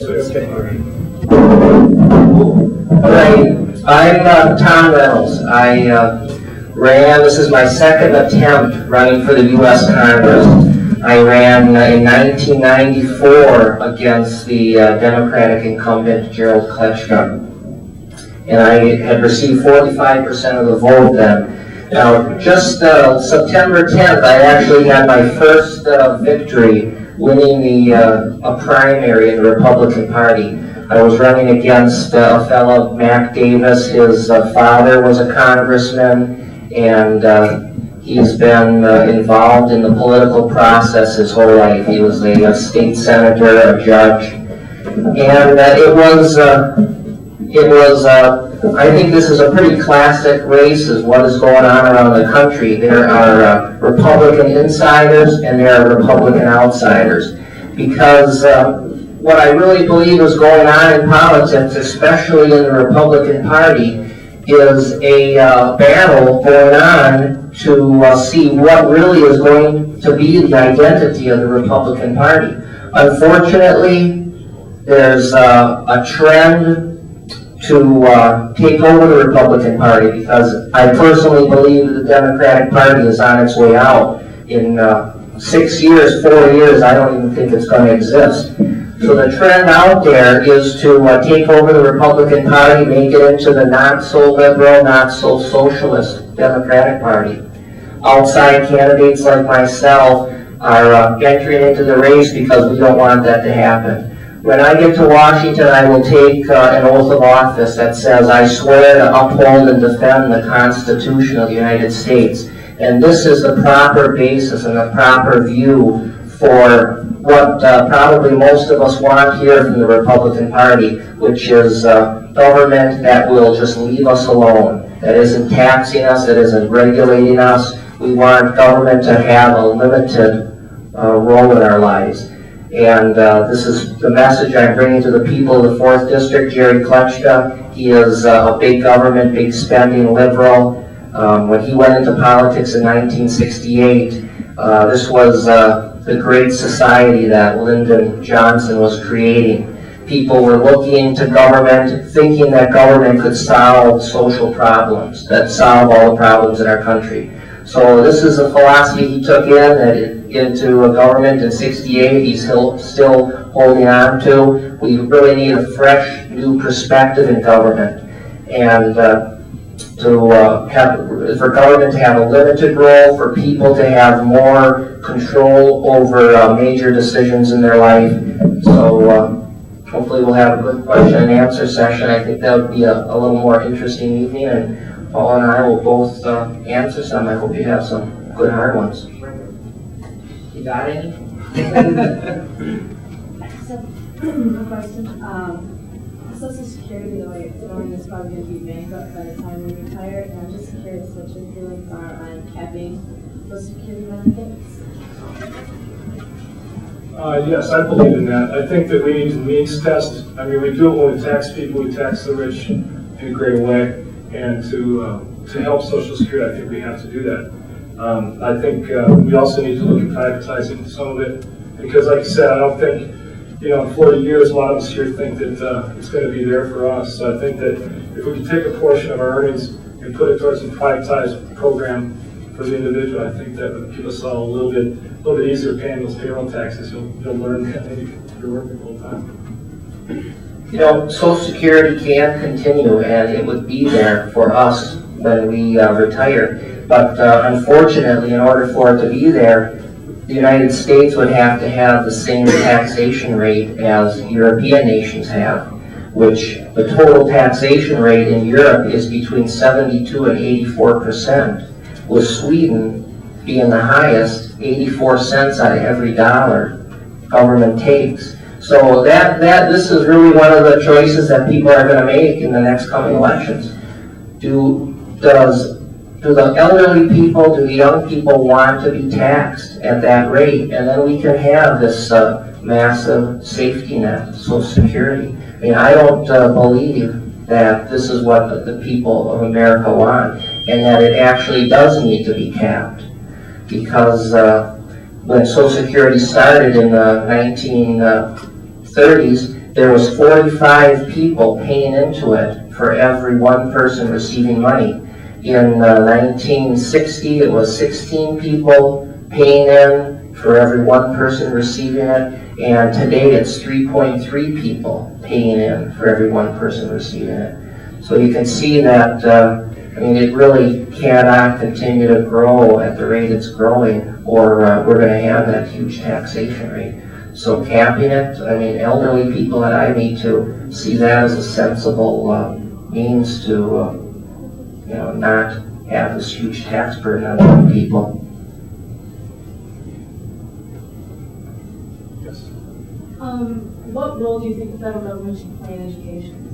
Alright, I'm Tom Reynolds. This is my second attempt running for the U.S. Congress. I ran in 1994 against the Democratic incumbent Gerald Kletchka. And I had received 45% of the vote then. Now, just September 10th, I actually had my first victory, winning a primary in the Republican Party. I was running against a fellow, Mac Davis. His father was a congressman, and he's been involved in the political process his whole life. He was a state senator, a judge, and I think this is a pretty classic race, is what is going on around the country. There are Republican insiders and there are Republican outsiders. Because what I really believe is going on in politics, especially in the Republican Party, is a battle going on to see what really is going to be the identity of the Republican Party. Unfortunately, there's a trend to take over the Republican Party, because I personally believe the Democratic Party is on its way out. In 6 years, 4 years, I don't even think it's going to exist. So the trend out there is to take over the Republican Party, make it into the not so liberal, not so socialist Democratic Party. Outside candidates like myself are entering into the race because we don't want that to happen. When I get to Washington, I will take an oath of office that says, I swear to uphold and defend the Constitution of the United States. And this is the proper basis and the proper view for what probably most of us want here from the Republican Party, which is government that will just leave us alone, that isn't taxing us, that isn't regulating us. We want government to have a limited role in our lives. And this is the message I'm bringing to the people of the 4th District. Jerry Kletchka, he is a big government, big spending liberal. When he went into politics in 1968, this was the great society that Lyndon Johnson was creating. People were looking to government, thinking that government could solve social problems, that solve all the problems in our country. So this is a philosophy he took into a government in 68. He's still holding on to. We really need a fresh, new perspective in government, and for government to have a limited role, for people to have more control over major decisions in their life. So hopefully we'll have a good question and answer session. I think that would be a little more interesting evening, and Paul and I will both answer some. I hope you have some good hard ones. You got any? So, a question. Social Security loan is probably going to be bankrupt by the time we retire, and I'm just curious what your feelings are on capping Social Security benefits. Yes, I believe in that. I think that we need to means test. I mean, we do it when we tax people, we tax the rich in a great way, and to help Social Security, I think we have to do that. I think we also need to look at privatizing some of it, because like I said, I don't think, in 40 years, a lot of us here think that it's going to be there for us. So I think that if we can take a portion of our earnings and put it towards a privatized program for the individual, I think that would give us all a little bit easier paying those payroll taxes. You'll learn that if you're working full time. Social Security can continue, and it would be there for us when we retire. But unfortunately, in order for it to be there, the United States would have to have the same taxation rate as European nations have, which the total taxation rate in Europe is between 72 and 84%, with Sweden being the highest, 84 cents out of every dollar government takes. So this is really one of the choices that people are going to make in the next coming elections. Do the elderly people, do the young people want to be taxed at that rate? And then we can have this massive safety net, Social Security. I mean, I don't believe that this is what the people of America want, and that it actually does need to be capped. Because when Social Security started in the 1930s, there was 45 people paying into it for every one person receiving money. In 1960, it was 16 people paying in for every one person receiving it, and today it's 3.3 people paying in for every one person receiving it. So you can see that, I mean, it really cannot continue to grow at the rate it's growing, or we're going to have that huge taxation rate. So capping it, I mean, elderly people that I meet to see that as a sensible means to, you know, not have this huge tax burden on young people. Yes. What role do you think the federal government should play in education?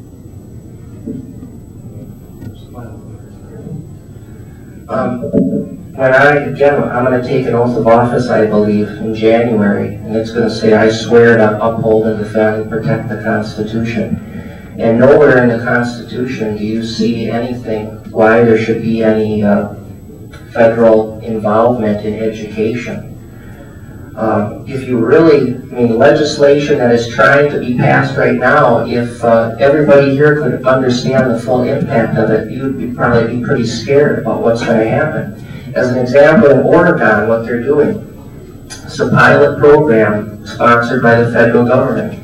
I'm going to take an oath of office, I believe, in January, and it's going to say, I swear to uphold and defend and protect the Constitution. And nowhere in the Constitution do you see anything why there should be any federal involvement in education. If you really, I mean, legislation that is trying to be passed right now, if everybody here could understand the full impact of it, you would probably be pretty scared about what's going to happen. As an example, in Oregon, what they're doing, it's a pilot program sponsored by the federal government.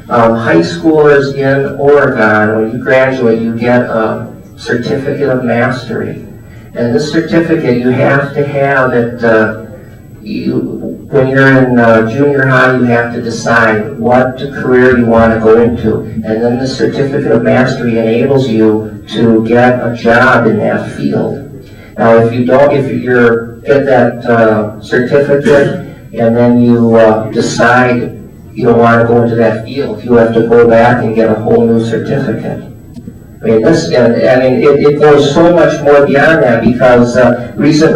High schoolers in Oregon, when you graduate, you get a certificate of mastery. And this certificate, you have to have it, when you're in junior high, you have to decide what career you want to go into. And then the certificate of mastery enables you to get a job in that field. Now, if you don't, if you get that certificate and then you decide you don't want to go into that field, you have to go back and get a whole new certificate. I mean, it goes so much more beyond that, because recent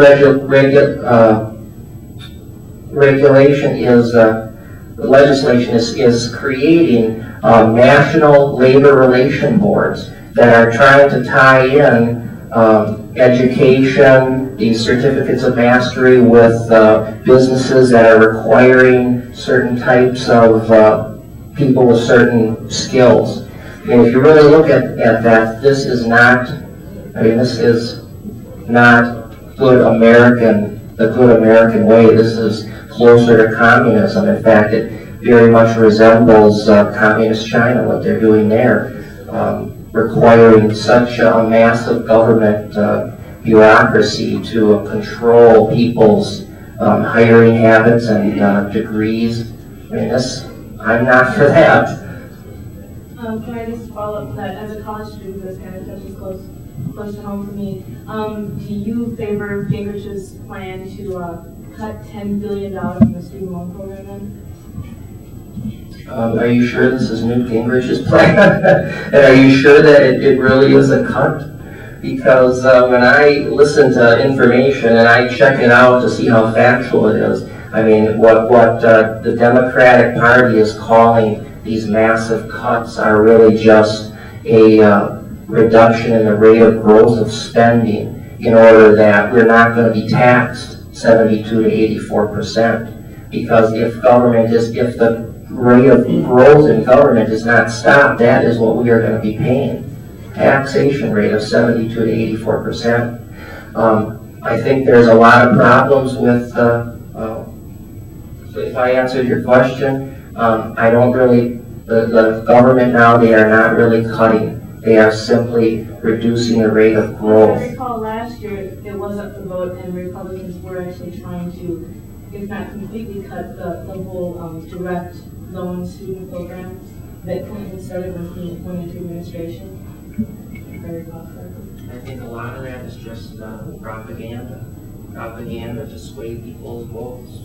legislation is creating national labor relation boards that are trying to tie in education, these certificates of mastery, with businesses that are requiring certain types of people with certain skills. And if you really look at that, this is not, I mean, this is not the good American way. This is closer to communism. In fact, it very much resembles communist China, what they're doing there, requiring such a massive government bureaucracy to control people's hiring habits and degrees. I mean, I'm not for that. Can I just follow up that, as a college student, this kind of touches close to home for me. Do you favor Gingrich's plan to cut $10 billion from the student loan program then? Are you sure this is Newt Gingrich's plan? And are you sure that it really is a cut? Because when I listen to information and I check it out to see how factual it is, I mean, what the Democratic Party is calling these massive cuts are really just a reduction in the rate of growth of spending in order that we're not going to be taxed 72 to 84%. Because if the rate of growth in government is not stopped, that is what we are going to be paying. Taxation rate of 72 to 84%. I think there's a lot of problems with, if I answered your question, I don't really, the government now, they are not really cutting. They are simply reducing the rate of growth. I recall last year it was up for vote, and Republicans were actually trying to, if not completely cut the whole direct loan student program that Clinton started when he went into administration. I think a lot of that is just propaganda to sway people's votes.